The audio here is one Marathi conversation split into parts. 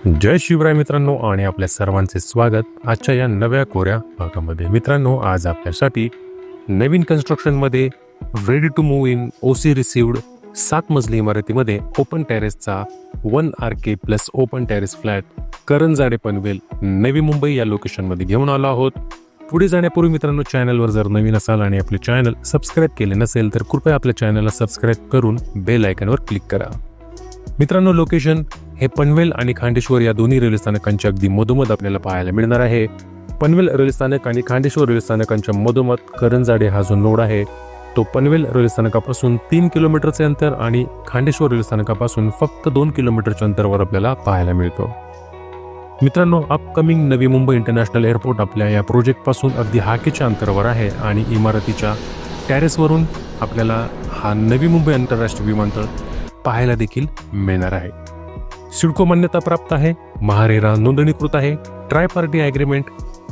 जय शिवराय मित्रांनो आणि आपल्या सर्वांचे स्वागत आजच्या या नव्या कोऱ्या भागामध्ये। मित्रांनो, आज आपल्यासाठी नवीन कन्स्ट्रक्शनमध्ये ready to move in OC received 7 मजली इमारतीमध्ये ओपन टेरेसचा 1 RK plus open terrace flat Karanjade Panvel Navi Mumbai या लोकेशनमध्ये घेऊन आलो आहोत। पुढे जाण्यापूर्वी मित्रांनो, चॅनलवर जर नवीन असाल आणि आपले चॅनल सबस्क्राईब केले नसेल तर कृपया आपल्या चॅनलला सबस्क्राईब करून बेल आयकॉनवर क्लिक करा। मित्रांनो, लोकेशन हे पनवेल आणि खांडेश्वर या दोन्ही रेल्वे स्थानकांच्या अगदी मधोमध आपल्याला पाहायला मिळणार आहे। पनवेल रेल्वे स्थानक आणि खांडेश्वर रेल्वे स्थानकांच्या मधोमध करंजाडे हा जो नोड आहे तो पनवेल रेल्वे स्थानकापासून 3 किलोमीटरचे अंतर आणि खांडेश्वर रेल्वे स्थानकापासून फक्त 2 किलोमीटरच्या अंतरावर आपल्याला पाहायला मिळतो। मित्रांनो, upcoming Navi Mumbai international airport आपल्या या प्रोजेक्टपासून अगदी हाकेच्या अंतरावर आहे आणि इमारतीच्या टेरेसवरून आपल्याला हा नवी मुंबई आंतरराष्ट्रीय विमानतळ पाहायला देखील मिळणार आहे। सिडको मान्यता प्राप्त आहे, महारेरा नोंदणीकृत आहे, try party agreement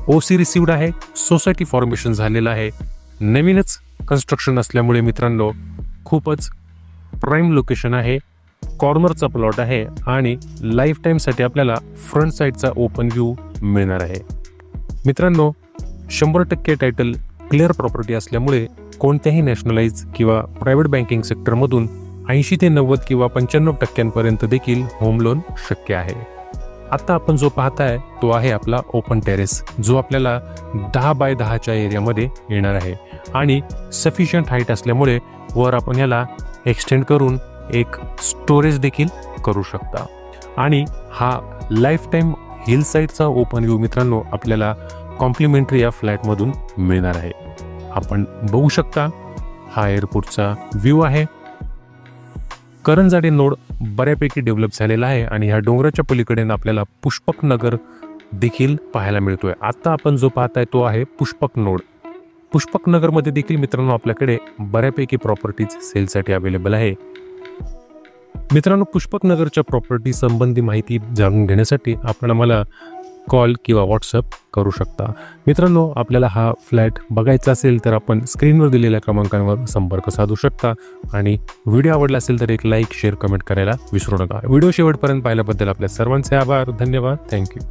OC received आहे, सोसायटी फॉर्मेशन झालेलं आहे। नवीनच कन्स्ट्रक्शन असल्यामुळे मित्रांनो खूपच प्राईम लोकेशन आहे, कॉर्नरचा प्लॉट आहे आणि लाईफ टाईमसाठी आपल्याला फ्रंट साईडचा ओपन व्ह्यू मिळणार आहे। मित्रांनो, 100% टायटल क्लिअर प्रॉपर्टी असल्यामुळे कोणत्याही नॅशनलाइज किंवा प्रायव्हेट बँकिंग सेक्टरमधून 80 ते 90 किंवा 95% देखील होम लोन शक्य आहे। आता आपण जो पाहताय तो आहे आपला ओपन टेरेस, जो आपल्याला 10 बाय 10च्या एरियामध्ये येणार आहे आणि सफिशियंट हाईट असल्यामुळे वर आपण याला एक्सटेंड करून एक स्टोरेज देखील करू शकता। आणि हा लाईफ टाईम हिल साईडचा ओपन व्ह्यू मित्रांनो आपल्याला कॉम्प्लिमेंटरी या फ्लॅटमधून मिळणार आहे। आपण बघू शकता हा एअरपोर्टचा व्ह्यू आहे। करंजाडे नोड बऱ्यापैकी डेव्हलप झालेला आहे आणि ह्या डोंगराच्या पलीकडे आपल्याला पुष्पक नगर देखील पाहायला मिळतोय। आता आपण जो पाहताय तो आहे पुष्पक नोड। पुष्पक नगरमध्ये देखील मित्रांनो आपल्याकडे बऱ्यापैकी प्रॉपर्टीज सेलसाठी अवेलेबल आहे। मित्रांनो, पुष्पक नगरच्या प्रॉपर्टी संबंधी माहिती जाणून घेण्यासाठी आपण आम्हाला कॉल किंवा व्हॉट्सअप करू शकता। मित्रांनो, आपल्याला हा फ्लॅट बघायचा असेल तर आपण स्क्रीनवर दिलेल्या क्रमांकांवर संपर्क साधू शकता आणि व्हिडिओ आवडला असेल तर एक लाईक, शेअर, कमेंट करायला विसरू नका। व्हिडिओ शेवटपर्यंत पाहिल्याबद्दल आपल्या सर्वांचे आभार, धन्यवाद, थँक्यू।